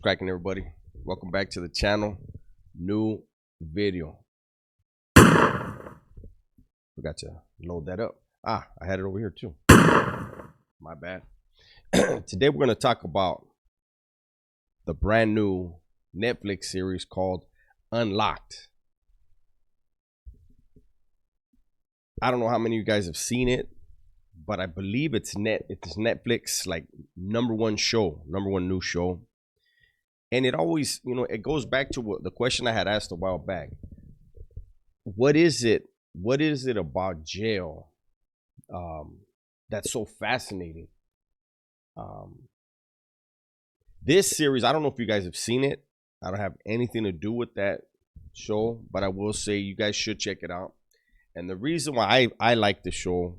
cracking, everybody? Welcome back to the channel. New video. Forgot to load that up. I had it over here too. My bad. Today we're going to talk about the brand new Netflix series called Unlocked. I don't know how many of you guys have seen it, but I believe it's Netflix like number one new show. And it always, it goes back to the question I had asked a while back. What is it about jail that's so fascinating? This series, I don't know if you guys have seen it. I don't have anything to do with that show, but I will say you guys should check it out. And the reason why I like the show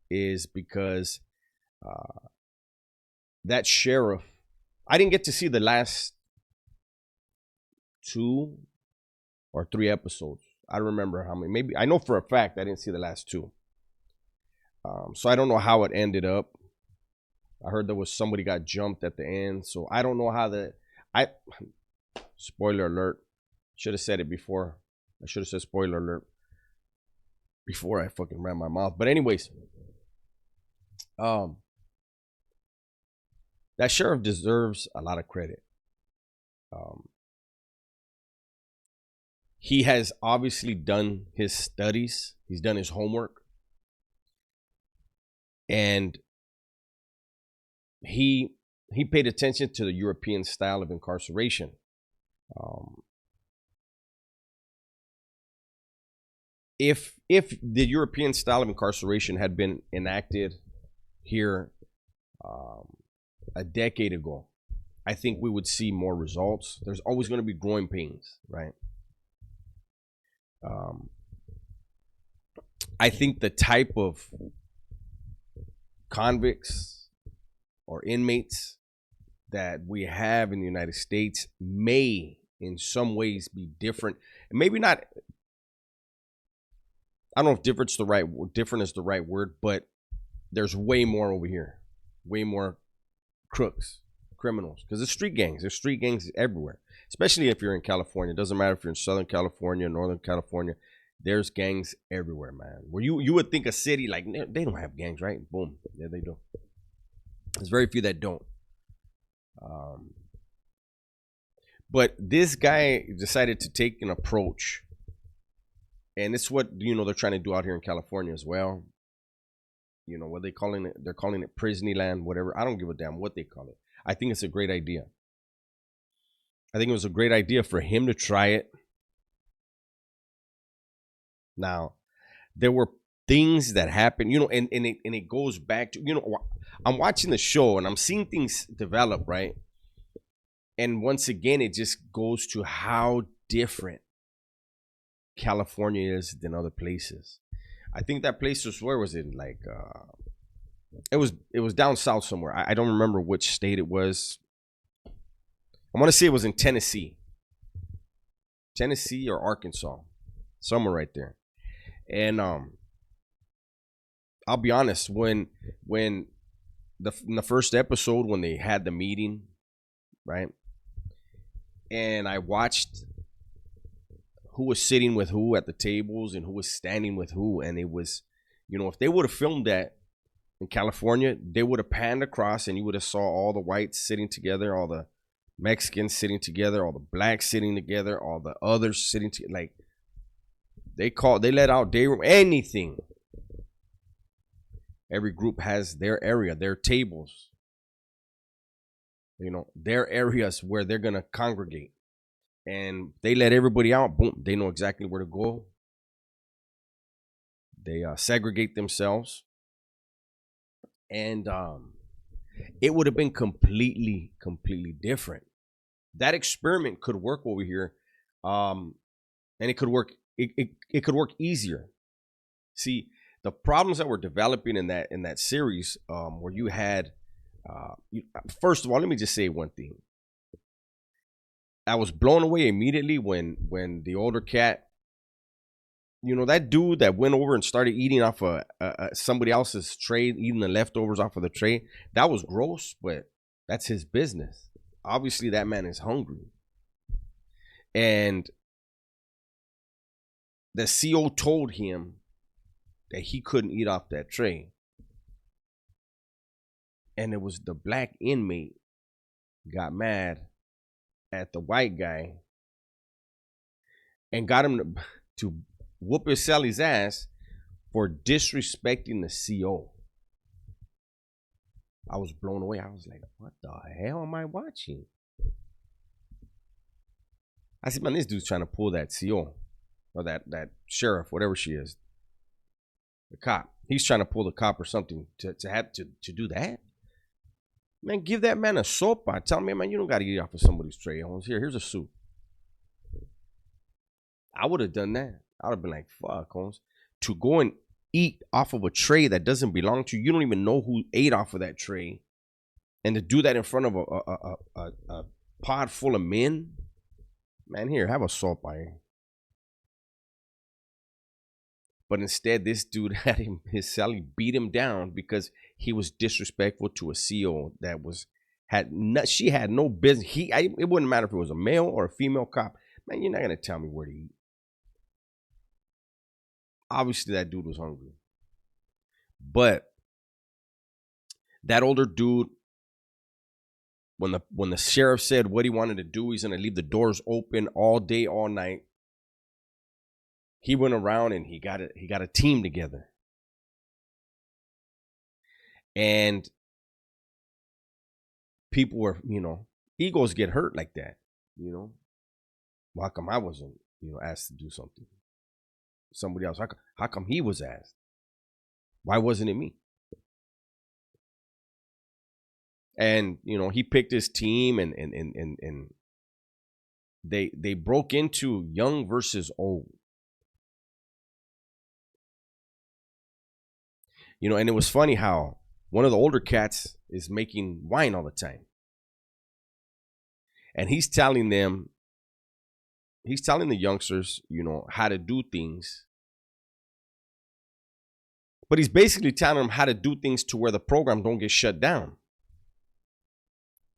is because that sheriff, I didn't get to see the last 2 or 3 episodes. I don't remember how many. Maybe I know for a fact I didn't see the last 2. So I don't know how it ended up. I heard there was somebody got jumped at the end. So I don't know how spoiler alert. Should have said it before. I should have said spoiler alert before I fucking ran my mouth. But anyways, that sheriff deserves a lot of credit. He has obviously done his studies. He's done his homework. And he paid attention to the European style of incarceration. If the European style of incarceration had been enacted here a decade ago, I think we would see more results. There's always going to be growing pains, right? I think the type of convicts or inmates that we have in the United States may in some ways be different. And maybe not, I don't know if different is the right word, but there's way more over here. Way more crooks, criminals. Because there's street gangs everywhere. Especially if you're in California. It doesn't matter if you're in Southern California, Northern California. There's gangs everywhere, man. Where you would think a city like, they don't have gangs, right? Boom. Yeah, they do. There's very few that don't. But this guy decided to take an approach. And it's what, they're trying to do out here in California as well. What they calling it? They're calling it Prisonyland, whatever. I don't give a damn what they call it. I think it's a great idea. I think it was a great idea for him to try it. Now, there were things that happened, and it goes back to, I'm watching the show and I'm seeing things develop, right? And once again, it just goes to how different California is than other places. I think that place was, where was it? Like, it was down south somewhere. I don't remember which state it was. I want to say it was in Tennessee or Arkansas, somewhere right there. And I'll be honest, when in the first episode, when they had the meeting, right? And I watched who was sitting with who at the tables and who was standing with who, and it was, if they would have filmed that in California, they would have panned across and you would have saw all the whites sitting together, all the Mexicans sitting together, all the blacks sitting together, all the others sitting together. Like, they let out day room, anything. Every group has their area, their tables, their areas where they're going to congregate. And they let everybody out. Boom. They know exactly where to go. They segregate themselves. And it would have been completely different. That experiment could work over here. And it could work. It could work easier. See, the problems that were developing in that series, where you had, first of all, let me just say one thing. I was blown away immediately when the older cat, that dude that went over and started eating off of somebody else's tray, eating the leftovers off of the tray. That was gross, but that's his business. obviously that man is hungry. And the CO told him that he couldn't eat off that tray. And it was the black inmate got mad at the white guy and got him to whoop his Sally's ass for disrespecting the CO. I was blown away. I was like, what the hell am I watching? I said, man, this dude's trying to pull that CO or that sheriff, whatever she is, the cop. He's trying to pull the cop or something to have to do that. Man, give that man a sopa. Tell me, man, you don't got to eat off of somebody's tray. Here's a soup. I would have done that. I would have been like, fuck, Holmes. To go and eat off of a tray that doesn't belong to you. You don't even know who ate off of that tray. And to do that in front of a pod full of men. Man, here, have a sopa here. But instead, this dude had his Sally beat him down because he was disrespectful to a CO that she had no business. It wouldn't matter if it was a male or a female cop. Man, you're not gonna tell me where to eat. Obviously, that dude was hungry. But that older dude, when the sheriff said what he wanted to do, he's gonna leave the doors open all day, all night. He went around and he got a team together. And people were, egos get hurt like that, Well, how come I wasn't, asked to do something? Somebody else. How come he was asked? Why wasn't it me? And, he picked his team and they broke into young versus old. And it was funny how one of the older cats is making wine all the time. And he's telling the youngsters, how to do things. But he's basically telling them how to do things to where the program don't get shut down.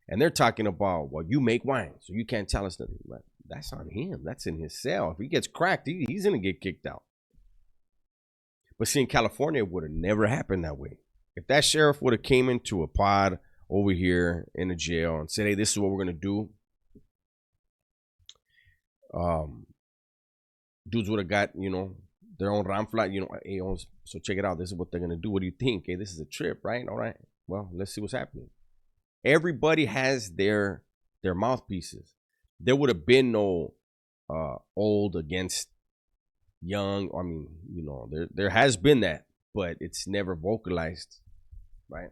And they're talking about, well, you make wine, so you can't tell us nothing. But that's on him. That's in his cell. If he gets cracked, he's going to get kicked out. But see, in California, it would have never happened that way. If that sheriff would have came into a pod over here in a jail and said, hey, this is what we're going to do. Dudes would have got, their own ram flat, hey, so check it out. This is what they're going to do. What do you think? Hey, this is a trip, right? All right. Well, let's see what's happening. Everybody has their mouthpieces. There would have been no old against young. I mean, there has been that, but it's never vocalized, right?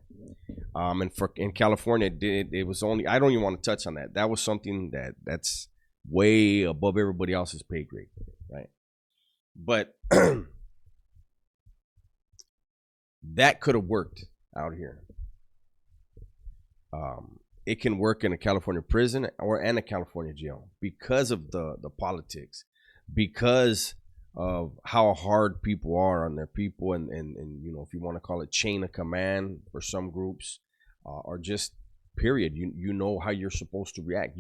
And in California, it was only, I don't even want to touch on that. That was something that's way above everybody else's pay grade, right? But that could have worked out here. It can work in a California prison and a California jail because of the politics, because of how hard people are on their people, and if you want to call it chain of command for some groups, or just period, you know how you're supposed to react.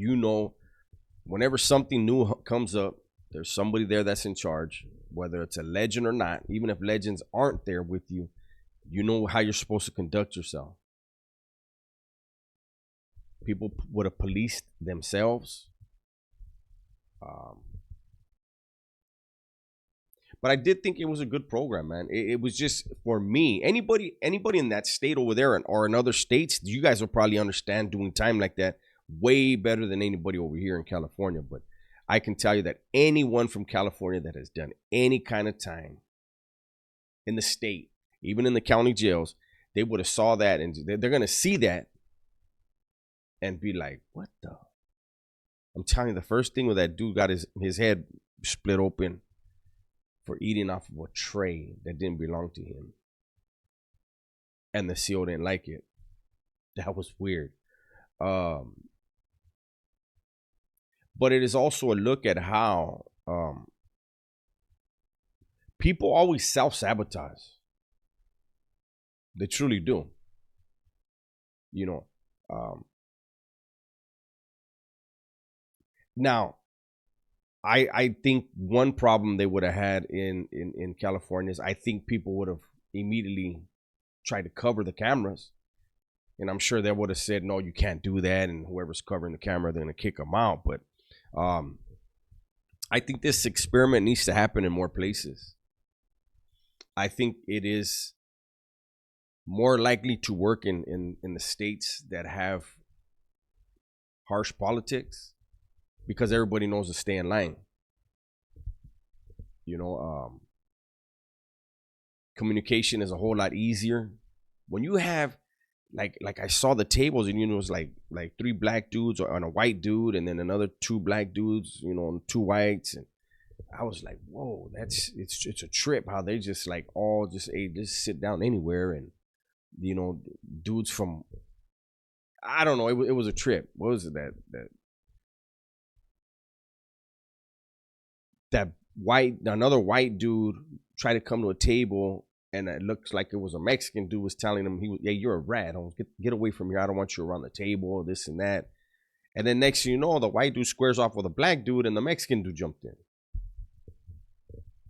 Whenever something new comes up, there's somebody there that's in charge, whether it's a legend or not. Even if legends aren't there with you, you know how you're supposed to conduct yourself. People would have policed themselves. But I did think it was a good program, man. It was just, for me, anybody in that state over there or in other states, you guys will probably understand doing time like that way better than anybody over here in California. But I can tell you that anyone from California that has done any kind of time in the state, even in the county jails, they would have saw that, and they're going to see that and be like, what the? I'm telling you, the first thing when that dude got his head split open for eating off of a tray that didn't belong to him, and the CO didn't like it. That was weird. But it is also a look at how people always self-sabotage. They truly do. Now, I think one problem they would have had in California is I think people would have immediately tried to cover the cameras, and I'm sure they would have said, no, you can't do that, and whoever's covering the camera, they're gonna kick them out. But um, I think this experiment needs to happen in more places. I think it is more likely to work in the states that have harsh politics because everybody knows to stay in line. You know, communication is a whole lot easier when you have like I saw the tables, and it was like 3 black dudes on a white dude, and then another 2 black dudes, and 2 whites, and I was like, whoa, it's a trip how they just like all just just sit down anywhere, and dudes from, I don't know, it was a trip. What was it that another white dude tried to come to a table, and it looks like it was a Mexican dude was telling him, yeah, you're a rat. Get away from here. I don't want you around the table, this and that. And then next thing you know, the white dude squares off with a black dude, and the Mexican dude jumped in.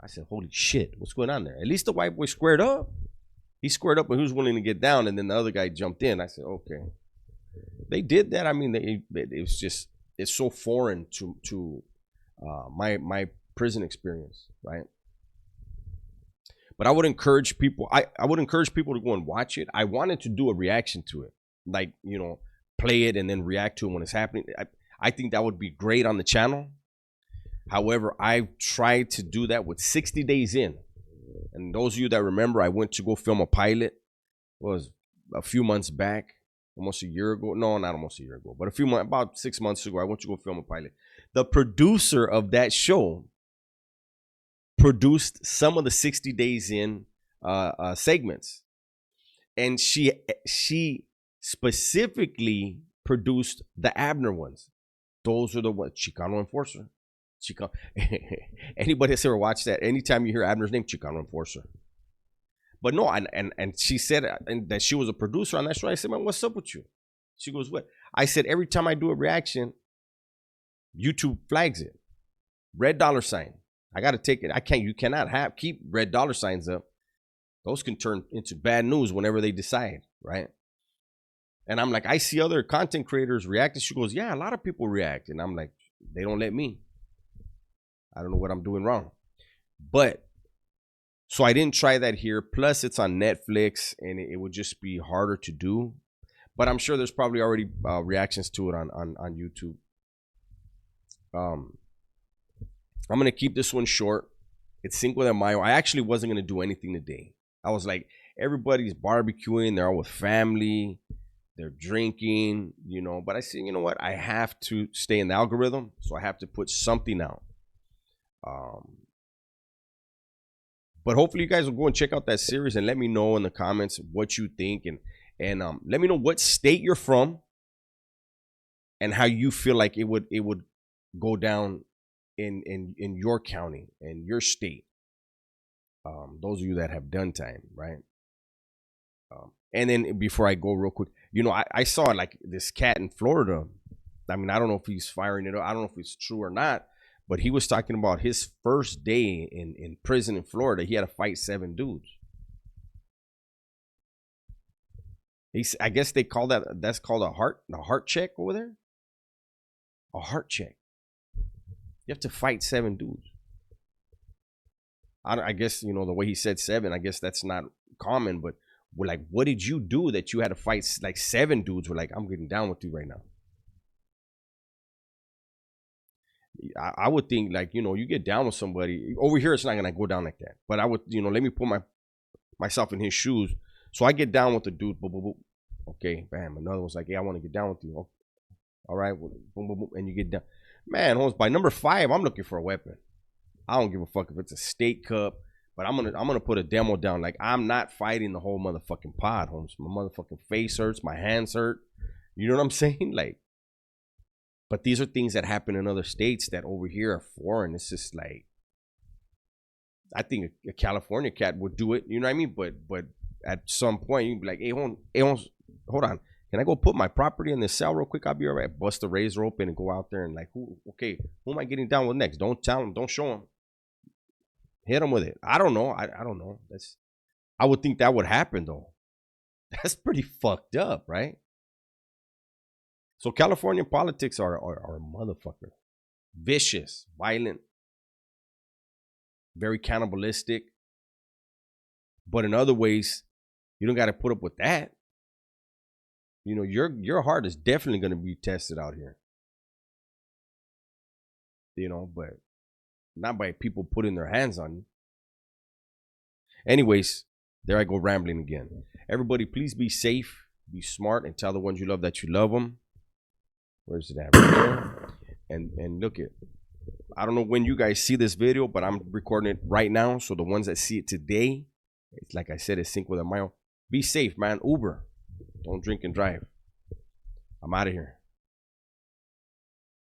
I said, holy shit, what's going on there? At least the white boy squared up. He squared up and he was willing to get down, and then the other guy jumped in. I said, okay. They did that. I mean, it was just, it's so foreign to my prison experience, right? But I would encourage people. I would encourage people to go and watch it. I wanted to do a reaction to it, like play it and then react to it when it's happening. I think that would be great on the channel. However, I tried to do that with 60 days in, and those of you that remember, I went to go film a pilot. It was a few months back, almost a year ago. No, not almost a year ago, but about 6 months ago, I went to go film a pilot. The producer of that show produced some of the 60 days in segments, and she specifically produced the Abner ones. Those are the ones. Chicano Enforcer. Anybody that's ever watched that, anytime you hear Abner's name, Chicano Enforcer. But no, and she said that she was a producer on that show. I said, man, what's up with you? She goes, what? I said, every time I do a reaction, YouTube flags it. Red dollar sign. I got to take it. You cannot keep red dollar signs up. Those can turn into bad news whenever they decide, right? And I'm like, I see other content creators react. And she goes, yeah, a lot of people react. And I'm like, they don't let me. I don't know what I'm doing wrong. But, so I didn't try that here. Plus, it's on Netflix, and it would just be harder to do. But I'm sure there's probably already reactions to it on YouTube. I'm going to keep this one short. It's Cinco de Mayo. I actually wasn't going to do anything today. I was like, everybody's barbecuing. They're all with family. They're drinking, But I said, you know what? I have to stay in the algorithm, so I have to put something out. But hopefully you guys will go and check out that series and let me know in the comments what you think, and let me know what state you're from and how you feel like it would go down in your county and your state. Those of you that have done time, right? And then before I go real quick, I saw like this cat in Florida. I mean, I don't know if he's firing it up. I don't know if it's true or not, but he was talking about his first day in prison in Florida. He had to fight 7 dudes. I guess they call that's called a heart check over there. A heart check. You have to fight 7 dudes. I guess, the way he said 7, I guess that's not common, but we're like, what did you do that you had to fight like 7 dudes? We're like, I'm getting down with you right now. I would think like, you get down with somebody over here, it's not going to go down like that. But I would, let me put myself in his shoes. So I get down with the dude. Boom, boom, boom. Okay, bam. Another one's like, hey, I want to get down with you. Okay. All right. Boom, boom, boom. And you get down. Man, Holmes, by number 5, I'm looking for a weapon. I don't give a fuck if it's a state cup, but I'm gonna put a demo down. Like, I'm not fighting the whole motherfucking pod, Holmes. My motherfucking face hurts, my hands hurt. You know what I'm saying? Like, but these are things that happen in other states that over here are foreign. It's just like, I think a California cat would do it. You know what I mean? But at some point you'd be like, hey, hold on. Can Can I go put my property in the cell real quick? I'll be all right. Bust the razor open and go out there and like, who am I getting down with next? Don't tell them. Don't show them. Hit them with it. I don't know. I don't know. I would think that would happen though. That's pretty fucked up, right? So California politics are motherfucker. Vicious, violent, very cannibalistic. But in other ways, you don't got to put up with that. You know, your heart is definitely going to be tested out here. You know, but not by people putting their hands on you. Anyways, there I go rambling again. Everybody, please be safe, be smart, and tell the ones you love that you love them. Where's it at? Right there. And look it. I don't know when you guys see this video, but I'm recording it right now. So the ones that see it today, it's like I said, it's Cinco de Mayo. Be safe, man. Uber. Don't drink and drive. I'm out of here.